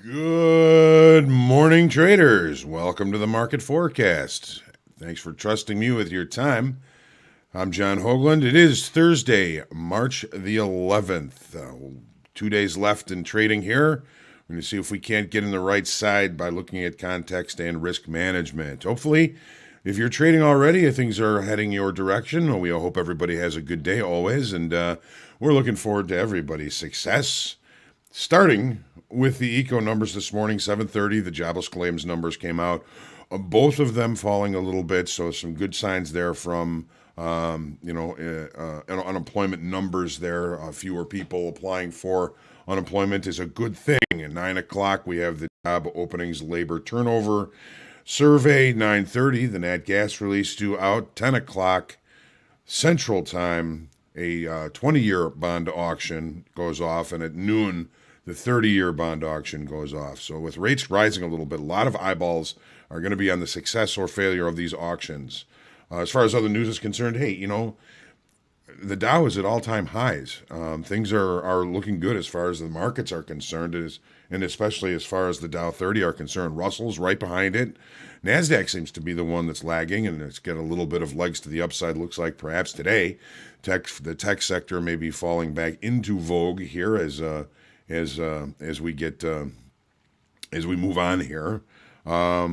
Good morning, traders. Welcome to the market forecast. Thanks for trusting me with your time. I'm John Hoagland. It is Thursday, March the 11th. 2 days left in trading here. We're going to see if we can't get in the right side by looking at context and risk management. Hopefully, if you're trading already, things are heading your direction. We hope everybody has a good day always, and we're looking forward to everybody's success. Starting with the eco numbers this morning, 7:30, the jobless claims numbers came out. Both of them falling a little bit, so some good signs there from unemployment numbers there. Fewer people applying for unemployment is a good thing. At 9 o'clock, we have the job openings labor turnover survey. 9:30, the nat gas release due out. 10 o'clock Central Time, a 20-year bond auction goes off, and at noon, the 30-year bond auction goes off. So with rates rising a little bit, a lot of eyeballs are going to be on the success or failure of these auctions. As far as other news is concerned, hey, the Dow is at all-time highs. Things are looking good as far as the markets are concerned, and especially as far as the Dow 30 are concerned. Russell's right behind it. NASDAQ seems to be the one that's lagging, and it's got a little bit of legs to the upside, looks like perhaps today. The tech sector may be falling back into vogue here as we move on here. A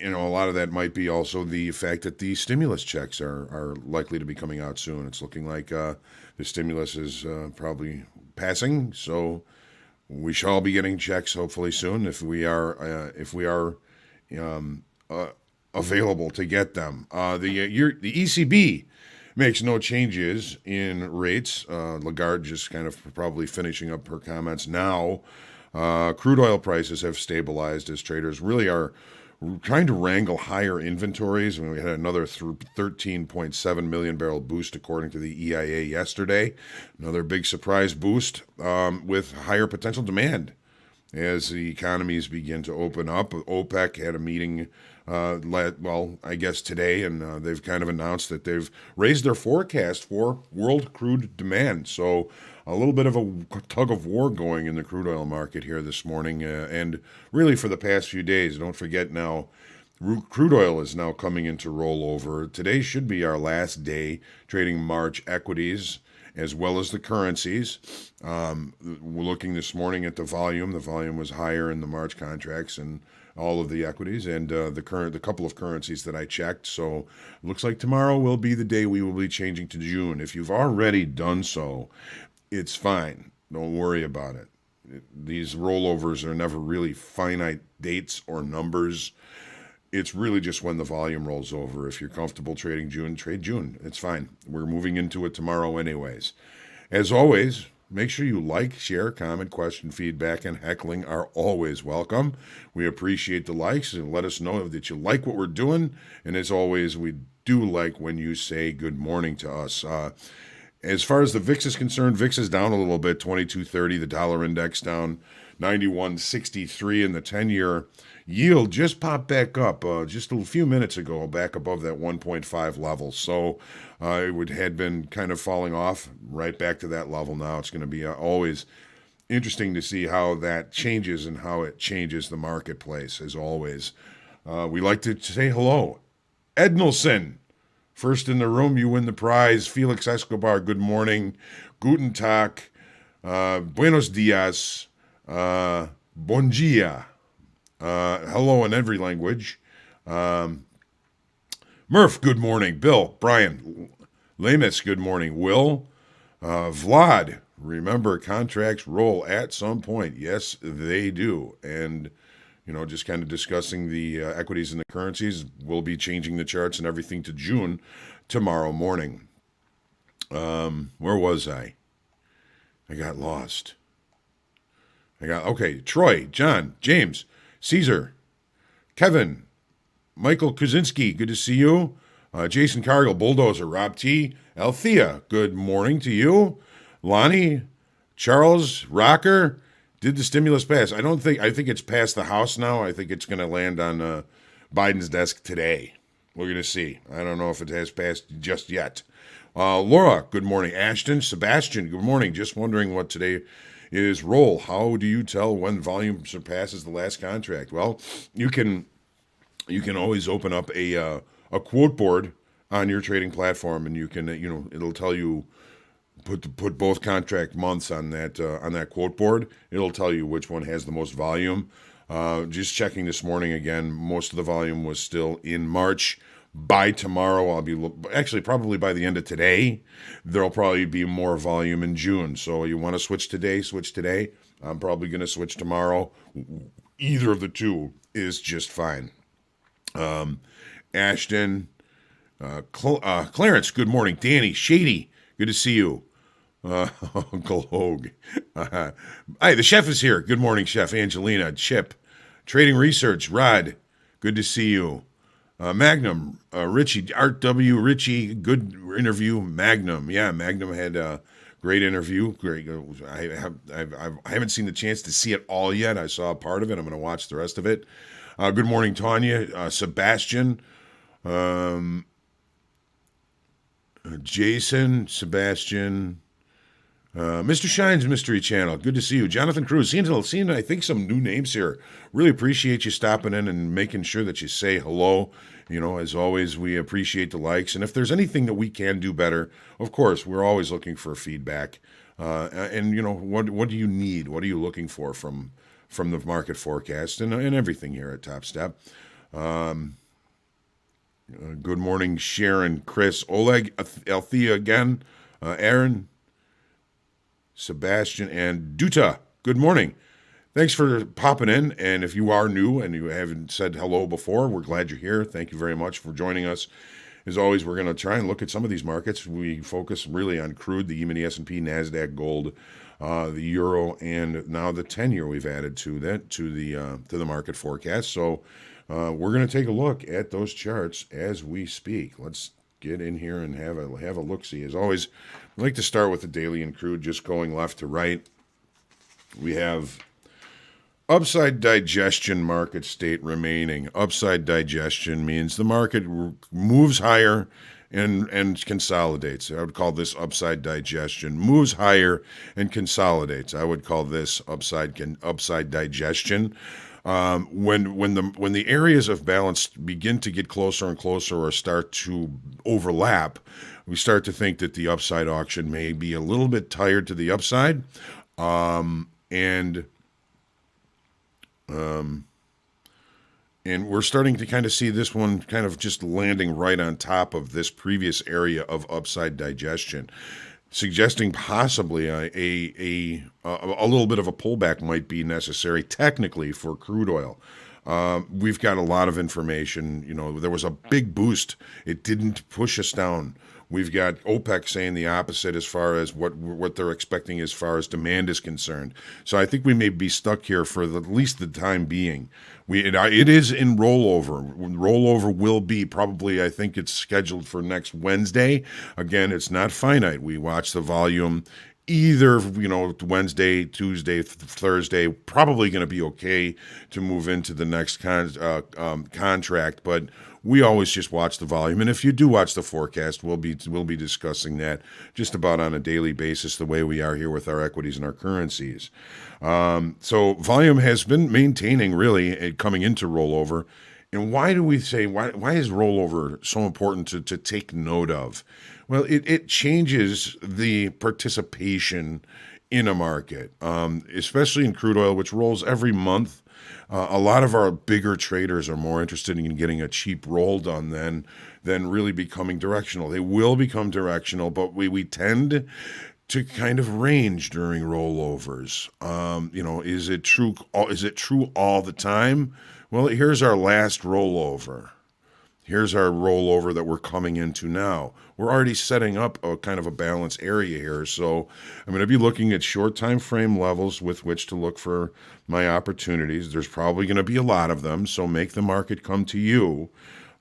lot of that might be also the fact that the stimulus checks are likely to be coming out soon. It's looking like the stimulus is probably passing, so we shall be getting checks hopefully soon if we are available to get them. The ECB makes no changes in rates. Lagarde just kind of probably finishing up her comments now. Crude oil prices have stabilized as traders really are trying to wrangle higher inventories. We had another 13.7 million barrel boost according to the EIA yesterday. Another big surprise boost with higher potential demand as the economies begin to open up. OPEC had a meeting, I guess today, and they've kind of announced that they've raised their forecast for world crude demand. So a little bit of a tug of war going in the crude oil market here this morning, and really for the past few days. Don't forget now, crude oil is now coming into rollover. Today should be our last day trading March equities as well as the currencies. We're looking this morning at the volume. The volume was higher in the March contracts and all of the equities and the couple of currencies that I checked. So it looks like tomorrow will be the day we will be changing to June. If you've already done so, it's fine. Don't worry about it. These rollovers are never really finite dates or numbers. It's really just when the volume rolls over. If you're comfortable trading June, trade June. It's fine. We're moving into it tomorrow anyways. As always, make sure you like, share, comment, question, feedback, and heckling are always welcome. We appreciate the likes and let us know that you like what we're doing. And as always, we do like when you say good morning to us. As far as the VIX is concerned, VIX is down a little bit, 22.30. The dollar index down 91.63, and the 10-year yield just popped back up just a few minutes ago, back above that 1.5 level. So had been kind of falling off right back to that level now. It's going to be always interesting to see how that changes and how it changes the marketplace, as always. We like to say hello. Ed Nelson. First in the room, you win the prize. Felix Escobar, good morning. Guten Tag. Buenos dias. Bon dia. Hello in every language. Murph, good morning. Bill, Brian, Lemus, good morning. Will, Vlad, remember contracts roll at some point. Yes, they do. And just kind of discussing the equities and the currencies. We'll be changing the charts and everything to June tomorrow morning. Where was I? I got lost. Troy, John, James, Caesar, Kevin, Michael Kuzinski, good to see you. Jason Cargill, Bulldozer, Rob T. Althea, good morning to you. Lonnie, Charles, Rocker, did the stimulus pass? I think it's passed the House now. I think it's going to land on Biden's desk today. We're going to see. I don't know if it has passed just yet. Laura, good morning. Ashton, Sebastian, good morning. Just wondering what today is roll. How do you tell when volume surpasses the last contract? Well, you can always open up a quote board on your trading platform, and you can it'll tell you put both contract months on that quote board. It'll tell you which one has the most volume. Just checking this morning again, most of the volume was still in March. By tomorrow, actually probably by the end of today, there'll probably be more volume in June. So you want to switch today, switch today. I'm probably going to switch tomorrow. Either of the two is just fine. Ashton, Clarence, good morning. Danny, Shady, good to see you. Uncle Hogue. Hi, the chef is here. Good morning, Chef. Angelina, Chip, Trading Research, Rod, good to see you. Magnum, Richie, Art W. Richie, good interview. Magnum, yeah, Magnum had a great interview. Great. I haven't seen the chance to see it all yet. I saw a part of it. I'm going to watch the rest of it. Good morning, Tanya, Sebastian, Jason, Sebastian. Mr. Shine's Mystery Channel, good to see you. Jonathan Cruz, seeing I think some new names here. Really appreciate you stopping in and making sure that you say hello. As always, we appreciate the likes. And if there's anything that we can do better, of course, we're always looking for feedback. What do you need? What are you looking for from the market forecast and everything here at Top Step? Good morning, Sharon, Chris, Oleg, Althea again, Aaron, Sebastian, and Duta. Good morning. Thanks for popping in. And if you are new and you haven't said hello before, we're glad you're here. Thank you very much for joining us. As always, we're going to try and look at some of these markets. We focus really on crude, the E-mini S&P, NASDAQ, gold, the euro, and now the 10-year we've added to the market forecast. So we're going to take a look at those charts as we speak. Let's get in here and have a look-see. As always, I like to start with the daily and crude, just going left to right. We have upside digestion market state remaining. Upside digestion means the market moves higher and consolidates. I would call this upside digestion. Moves higher and consolidates. I would call this upside digestion. When the areas of balance begin to get closer and closer or start to overlap, we start to think that the upside auction may be a little bit tired to the upside, and we're starting to kind of see this one kind of just landing right on top of this previous area of upside digestion, suggesting possibly a little bit of a pullback might be necessary technically for crude oil. We've got a lot of information. There was a big boost. It didn't push us down. We've got OPEC saying the opposite as far as what they're expecting as far as demand is concerned. So I think we may be stuck here for at least the time being. It is in rollover. Rollover will be probably, I think it's scheduled for next Wednesday. Again, it's not finite. We watch the volume either, Wednesday, Tuesday, Thursday, probably going to be okay to move into the next contract, but we always just watch the volume. And if you do watch the forecast, we'll be discussing that just about on a daily basis, the way we are here with our equities and our currencies. So volume has been maintaining really coming into rollover. And why do we say, why is rollover so important to take note of? Well, it changes the participation in a market, especially in crude oil, which rolls every month. A lot of our bigger traders are more interested in getting a cheap roll done than really becoming directional. They will become directional, but we tend to kind of range during rollovers. Is it true? Is it true all the time? Well, here's our last rollover. Here's our rollover that we're coming into now. We're already setting up a kind of a balance area here. So I'm going to be looking at short time frame levels with which to look for my opportunities. There's probably going to be a lot of them, so make the market come to you.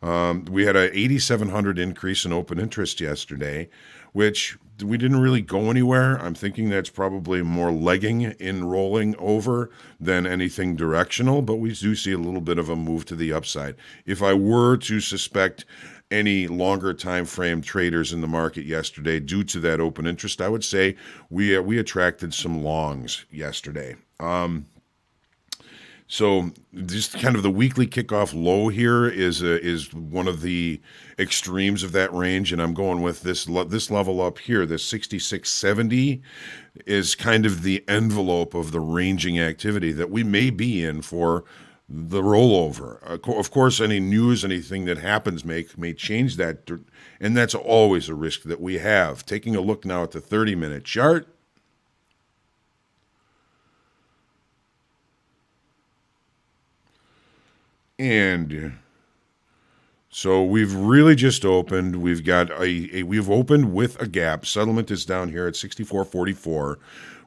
We had a 8,700 increase in open interest yesterday, which we didn't really go anywhere. I'm thinking that's probably more legging in rolling over than anything directional, but we do see a little bit of a move to the upside. If I were to suspect any longer time frame traders in the market yesterday due to that open interest. I would say we attracted some longs yesterday. So just kind of the weekly kickoff low here is one of the extremes of that range, and I'm going with this level up here. This 6670 is kind of the envelope of the ranging activity that we may be in for the rollover. Of course, any news, anything that happens may change that, and that's always a risk that we have. Taking a look now at the 30-minute chart. And so we've really just opened. We've got we've opened with a gap. Settlement is down here at 64.44.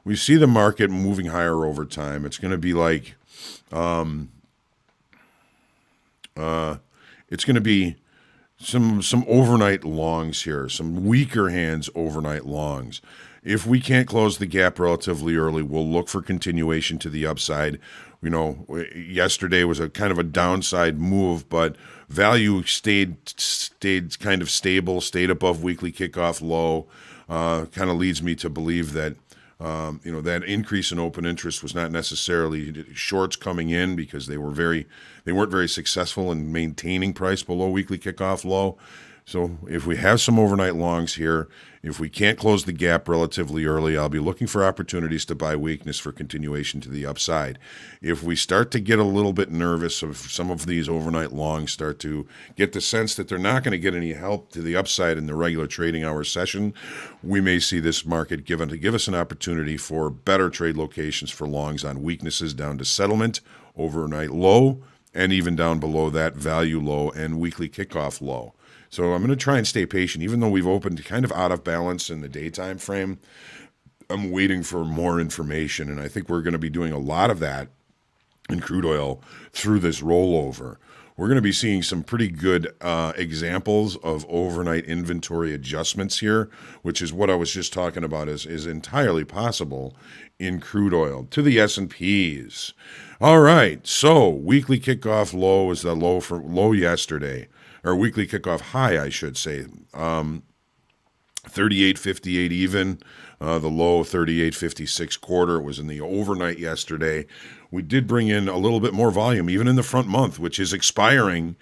We see the market moving higher over time. It's going to be like, it's going to be some overnight longs here, some weaker hands overnight longs. If we can't close the gap relatively early, we'll look for continuation to the upside. You know, yesterday was a kind of a downside move, but value stayed kind of stable, stayed above weekly kickoff low. Kind of leads me to believe that that increase in open interest was not necessarily shorts coming in because they weren't very successful in maintaining price below weekly kickoff low. So if we have some overnight longs here, if we can't close the gap relatively early, I'll be looking for opportunities to buy weakness for continuation to the upside. If we start to get a little bit nervous of some of these overnight longs, start to get the sense that they're not going to get any help to the upside in the regular trading hour session, we may see this market give us an opportunity for better trade locations for longs on weaknesses down to settlement, overnight low, and even down below that value low and weekly kickoff low. So I'm going to try and stay patient, even though we've opened kind of out of balance in the daytime frame. I'm waiting for more information, and I think we're going to be doing a lot of that in crude oil through this rollover. We're going to be seeing some pretty good examples of overnight inventory adjustments here, which is what I was just talking about is entirely possible in crude oil. To the S&Ps. All right, so weekly kickoff low is the low yesterday. Or weekly kickoff high, I should say, 38.58 even. The low 38.56 quarter. It was in the overnight yesterday. We did bring in a little bit more volume, even in the front month, which is expiring,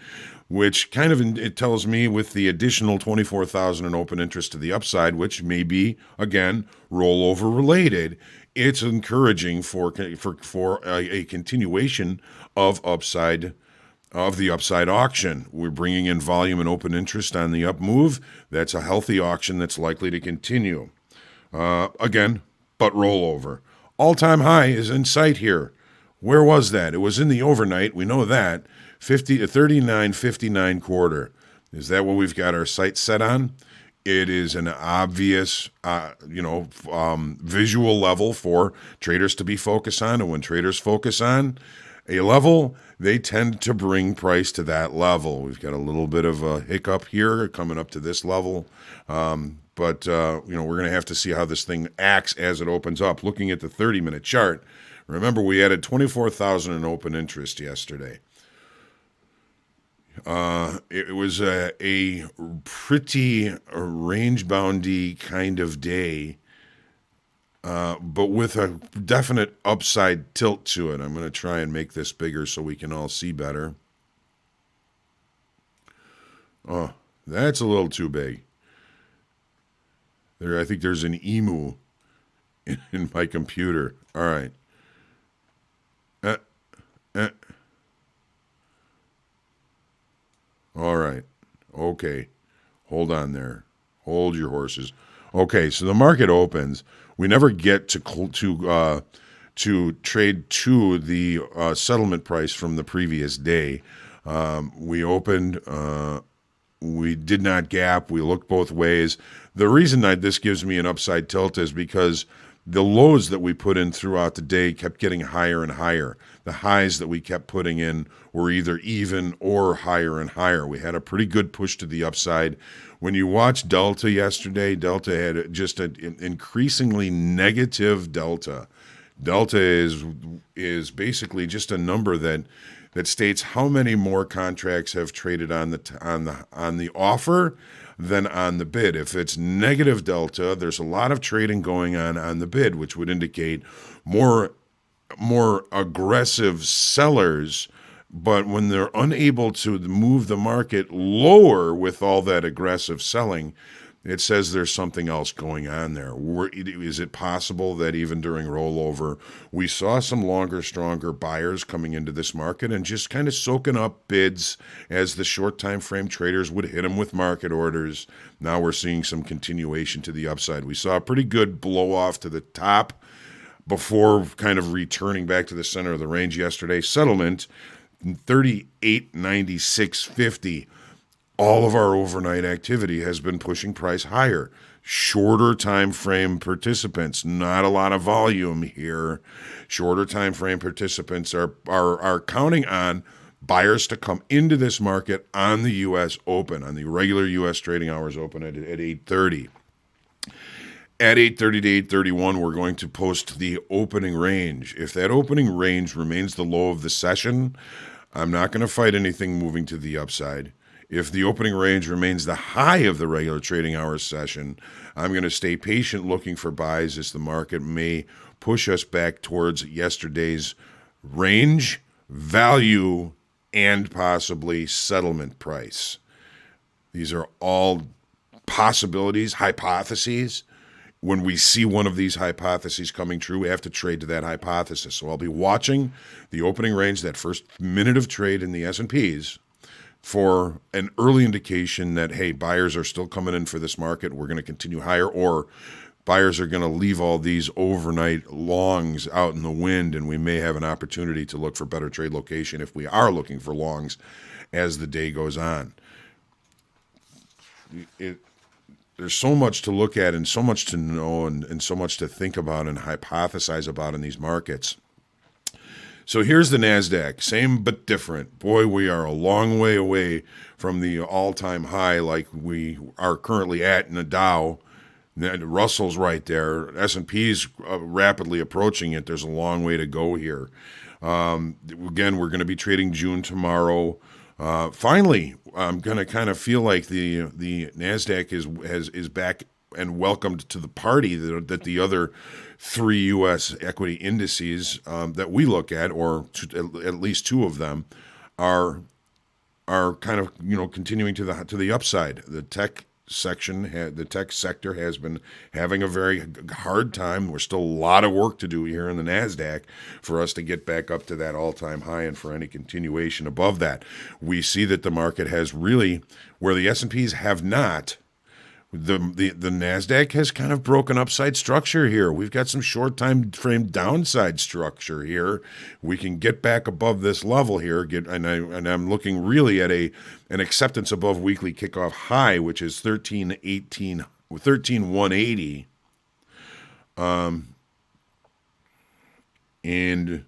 which kind of it tells me with the additional 24,000 in open interest to the upside, which may be again rollover related. It's encouraging for a continuation of the upside auction. We're bringing in volume and open interest on the up move. That's a healthy auction that's likely to continue. Again, but rollover. All-time high is in sight here. Where was that? It was in the overnight. We know that. 39.59 quarter. Is that what we've got our sights set on? It is an obvious, visual level for traders to be focused on. And when traders focus on a level, they tend to bring price to that level. We've got a little bit of a hiccup here coming up to this level. But we're going to have to see how this thing acts as it opens up. Looking at the 30-minute chart, remember we added 24,000 in open interest yesterday. It was a pretty range-boundy kind of day, but with a definite upside tilt to it. I'm going to try and make this bigger so we can all see better. Oh, that's a little too big. I think there's an emu in my computer. All right. All right. Okay. Hold on there. Hold your horses. Okay, so the market opens. We never get to trade to the settlement price from the previous day. We opened. We did not gap. We looked both ways. The reason that this gives me an upside tilt is because the lows that we put in throughout the day kept getting higher and higher. The highs that we kept putting in were either even or higher and higher. We had a pretty good push to the upside. When you watch Delta yesterday, Delta had just an increasingly negative Delta Delta is basically just a number that states how many more contracts have traded on the offer than on the bid. If it's negative delta, there's a lot of trading going on the bid, which would indicate more aggressive sellers. But when they're unable to move the market lower with all that aggressive selling, it says there's something else going on there. Is it possible that even during rollover, we saw some longer, stronger buyers coming into this market and just kind of soaking up bids as the short time frame traders would hit them with market orders? Now we're seeing some continuation to the upside. We saw a pretty good blow off to the top before kind of returning back to the center of the range yesterday. Settlement 38.9650. All of our overnight activity has been pushing price higher. Shorter time frame participants, not a lot of volume here. Shorter time frame participants are counting on buyers to come into this market on the U.S. Open, on the regular U.S. trading hours open at 8:30. At 8:30 to 8:31, we're going to post the opening range. If that opening range remains the low of the session, I'm not going to fight anything moving to the upside. If the opening range remains the high of the regular trading hours session, I'm going to stay patient looking for buys as the market may push us back towards yesterday's range, value, and possibly settlement price. These are all possibilities, hypotheses. When we see one of these hypotheses coming true, we have to trade to that hypothesis. So I'll be watching the opening range, that first minute of trade in the S&Ps, for an early indication that, hey, buyers are still coming in for this market. We're going to continue higher, or buyers are going to leave all these overnight longs out in the wind, and we may have an opportunity to look for better trade location if we are looking for longs as the day goes on. There's so much to look at and so much to know and so much to think about and hypothesize about in these markets. So here's the NASDAQ, same but different. Boy, we are a long way away from the all-time high like we are currently at in the Dow. Russell's right there. S&P's rapidly approaching it. There's a long way to go here. Again, we're going to be trading June tomorrow. Finally, I'm going to kind of feel like the NASDAQ is back and welcomed to the party that the other three U.S. equity indices that we look at, or at least two of them, are kind of continuing to the upside. The tech sector has been having a very hard time. There's still a lot of work to do here in the NASDAQ for us to get back up to that all-time high and for any continuation above that. We see that the market has really, where the S&Ps have not, the NASDAQ has kind of broken upside structure here. We've got some short time frame downside structure here. We can get back above this level here, and I'm looking really at an acceptance above weekly kickoff high, which is 13,180. And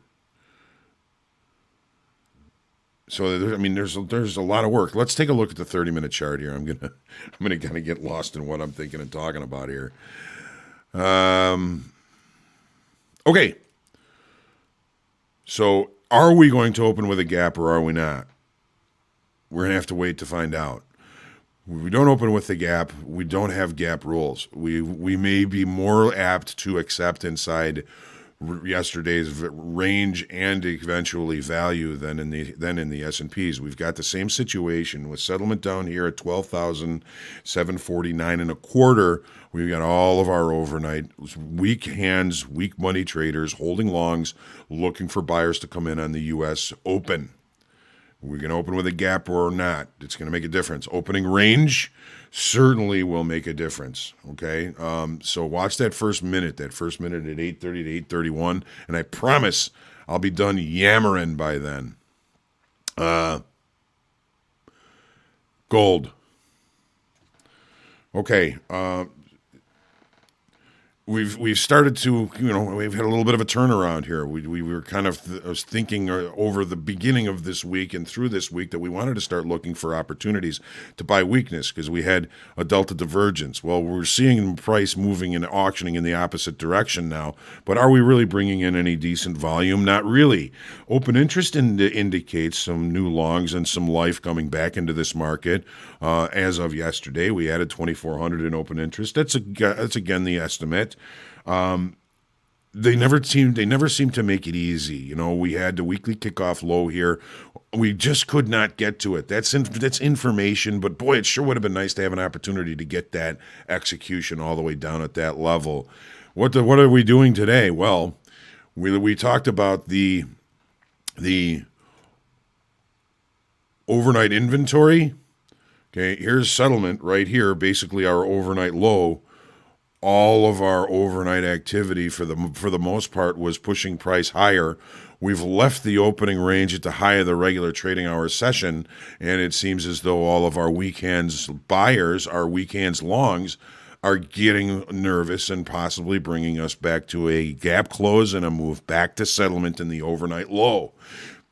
so there's a lot of work. Let's take a look at the 30-minute chart here. I'm gonna kind of get lost in what I'm thinking and talking about here. Okay. So are we going to open with a gap or are we not? We're gonna have to wait to find out. If we don't open with the gap, we don't have gap rules. We may be more apt to accept inside yesterday's range and eventually value than in the S&Ps. We've got the same situation with settlement down here at 12,749 and a quarter. We've got all of our overnight weak hands, weak money traders holding longs, looking for buyers to come in on the U.S. Open. We're going to open with a gap or not. It's going to make a difference. Opening range certainly will make a difference, okay? So watch that first minute at 8:30 to 8:31, and I promise I'll be done yammering by then. Gold. Okay. we've started to, we've had a little bit of a turnaround here. We were kind of I was thinking over the beginning of this week and through this week that we wanted to start looking for opportunities to buy weakness because we had a delta divergence. Well, we're seeing price moving and auctioning in the opposite direction now, but are we really bringing in any decent volume? Not really. Open interest indicates some new longs and some life coming back into this market. As of yesterday, we added 2,400 in open interest. That's again the estimate. They never seem to make it easy. We had the weekly kickoff low here. We just could not get to it. That's information, but boy, it sure would have been nice to have an opportunity to get that execution all the way down at that level. What are we doing today? Well, we talked about the overnight inventory. Okay, here's settlement right here, basically our overnight low. All of our overnight activity for the most part was pushing price higher. We've left the opening range at the high of the regular trading hour session, and it seems as though all of our weekends buyers, our weekends longs, are getting nervous and possibly bringing us back to a gap close and a move back to settlement in the overnight low.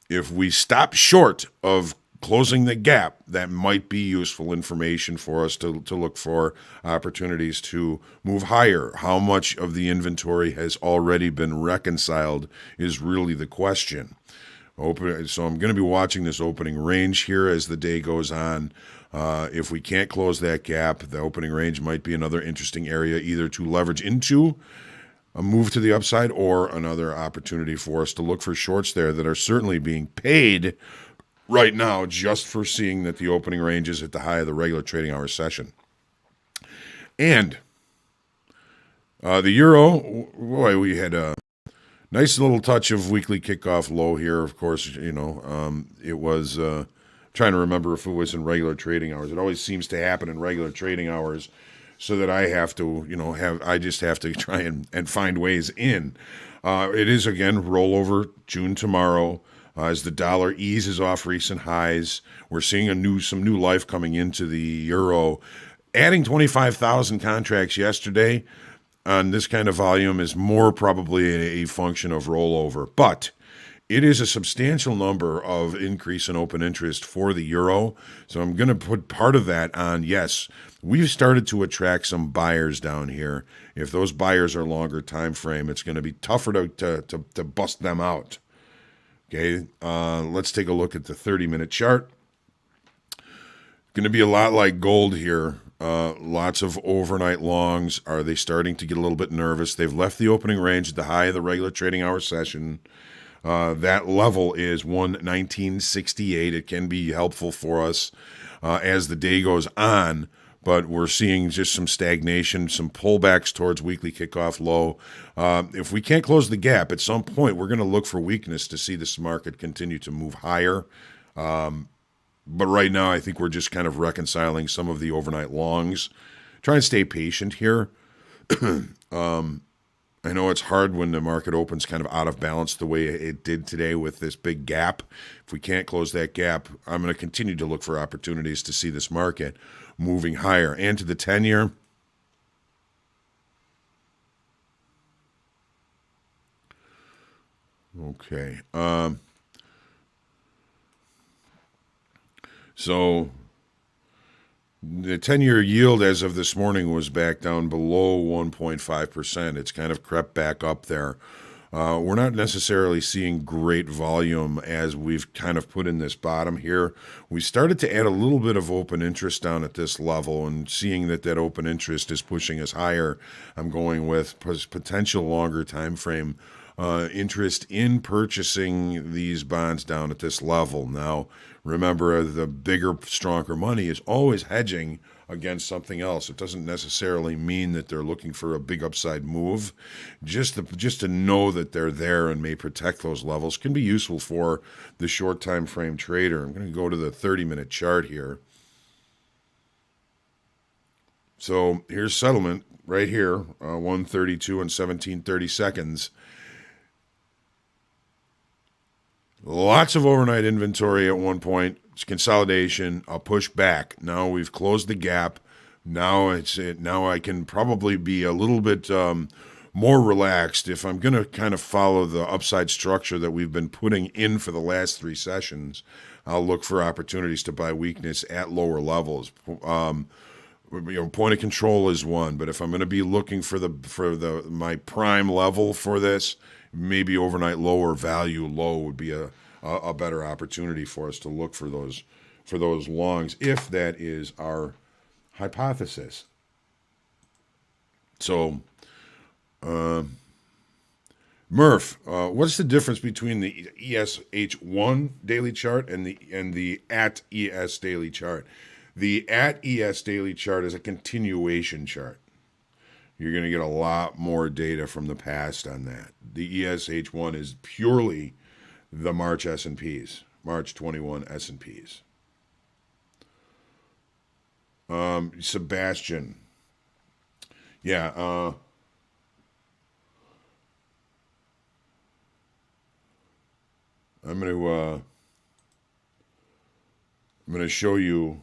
If we stop short of closing the gap, that might be useful information for us to look for opportunities to move higher. How much of the inventory has already been reconciled is really the question. So I'm going to be watching this opening range here as the day goes on. If we can't close that gap, the opening range might be another interesting area either to leverage into a move to the upside or another opportunity for us to look for shorts there that are certainly being paid right now just for seeing that the opening range is at the high of the regular trading hour session. And the euro, boy, we had a nice little touch of weekly kickoff low here. Of course, it was trying to remember if it was in regular trading hours. It always seems to happen in regular trading hours, so that I have to, I just have to try and find ways in. It is again rollover June tomorrow. As the dollar eases off recent highs, we're seeing some new life coming into the euro. Adding 25,000 contracts yesterday on this kind of volume is more probably a function of rollover. But it is a substantial number of increase in open interest for the euro. So I'm going to put part of that on, yes, we've started to attract some buyers down here. If those buyers are longer time frame, it's going to be tougher to bust them out. Okay, let's take a look at the 30-minute chart. Going to be a lot like gold here. Lots of overnight longs. Are they starting to get a little bit nervous? They've left the opening range at the high of the regular trading hour session. That level is 119.68. It can be helpful for us as the day goes on. But we're seeing just some stagnation, some pullbacks towards weekly kickoff low. If we can't close the gap, at some point we're going to look for weakness to see this market continue to move higher. But right now I think we're just kind of reconciling some of the overnight longs. Try and stay patient here. I know it's hard when the market opens kind of out of balance the way it did today with this big gap. If we can't close that gap, I'm going to continue to look for opportunities to see this market moving higher. And to the 10-year, okay. So the 10-year yield as of this morning was back down below 1.5%. It's kind of crept back up there. We're not necessarily seeing great volume as we've kind of put in this bottom here. We started to add a little bit of open interest down at this level, and seeing that open interest is pushing us higher, I'm going with potential longer time frame interest in purchasing these bonds down at this level. Now, remember, the bigger, stronger money is always hedging against something else. It doesn't necessarily mean that they're looking for a big upside move. Just to know that they're there and may protect those levels can be useful for the short time frame trader. I'm going to go to the 30-minute chart here. So here's settlement right here, 132 and 17/30 seconds. Lots of overnight inventory at one point. It's consolidation, a push back. Now we've closed the gap, Now I can probably be a little bit more relaxed if I'm going to kind of follow the upside structure that we've been putting in for the last three sessions. I'll look for opportunities to buy weakness at lower levels. Point of control is one, but if I'm going to be looking for the my prime level for this, maybe overnight low or value low would be a better opportunity for us to look for those longs if that is our hypothesis. So, Murph, what's the difference between the ESH1 daily chart and the at ES daily chart? The at ES daily chart is a continuation chart. You're going to get a lot more data from the past on that. The ESH1 is purely the March S&Ps, March 21 S&Ps. Sebastian. Yeah, I'm going to show you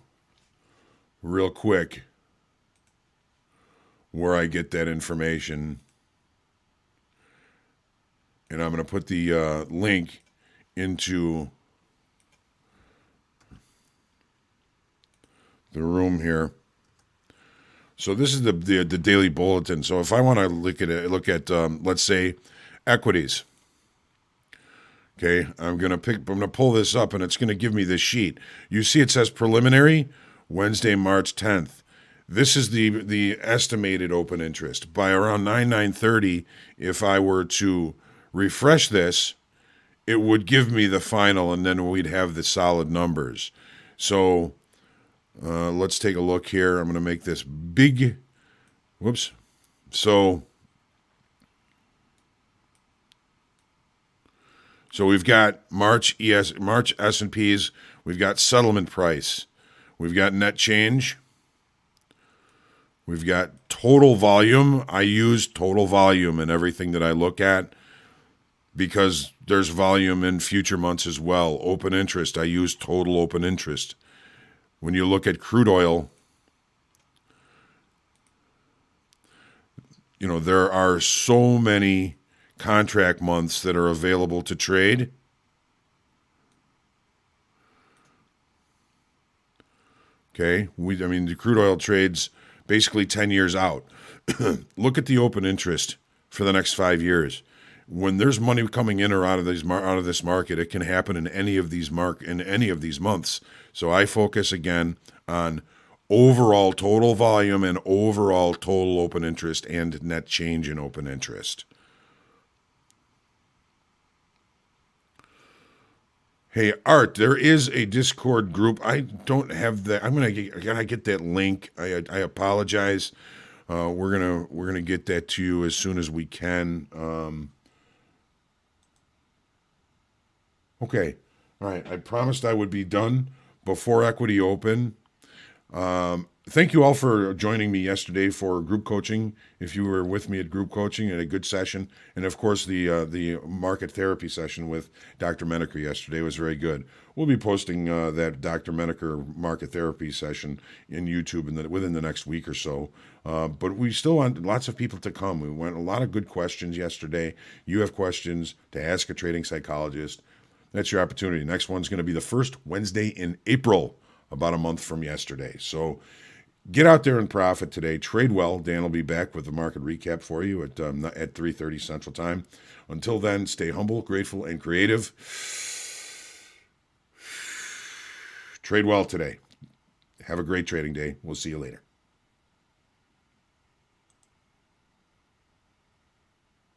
real quick where I get that information, and I'm going to put the link into the room here. So this is the daily bulletin. So if I want to look at let's say equities. Okay, I'm gonna pull this up, and it's gonna give me this sheet. You see, it says preliminary Wednesday, March 10th. This is the estimated open interest by around 9:30. If I were to refresh this, it would give me the final, and then we'd have the solid numbers. So let's take a look here. I'm gonna make this big. Whoops. So we've got March S&Ps, we've got settlement price, we've got net change, we've got total volume. I use total volume in everything that I look at because there's volume in future months as well. Open interest, I use total open interest. When you look at crude oil, there are so many contract months that are available to trade. Okay, the crude oil trades basically 10 years out. Look at the open interest for the next 5 years. When there's money coming in or out of this market, it can happen in any of these months. So I focus again on overall total volume and overall total open interest and net change in open interest. Hey, Art, there is a Discord group. I don't have that. I gotta get that link. I apologize. We're gonna get that to you as soon as we can. Okay. All right. I promised I would be done before equity open. Thank you all for joining me yesterday for group coaching. If you were with me at group coaching, and a good session, and of course the market therapy session with Dr. Menaker yesterday was very good. We'll be posting that Dr. Menaker market therapy session in YouTube within the next week or so. But we still want lots of people to come. We went a lot of good questions yesterday. You have questions to ask a trading psychologist. That's your opportunity. Next one's going to be the first Wednesday in April, about a month from yesterday. So get out there and profit today. Trade well. Dan will be back with the market recap for you at 3:30 Central Time. Until then, stay humble, grateful, and creative. Trade well today. Have a great trading day. We'll see you later.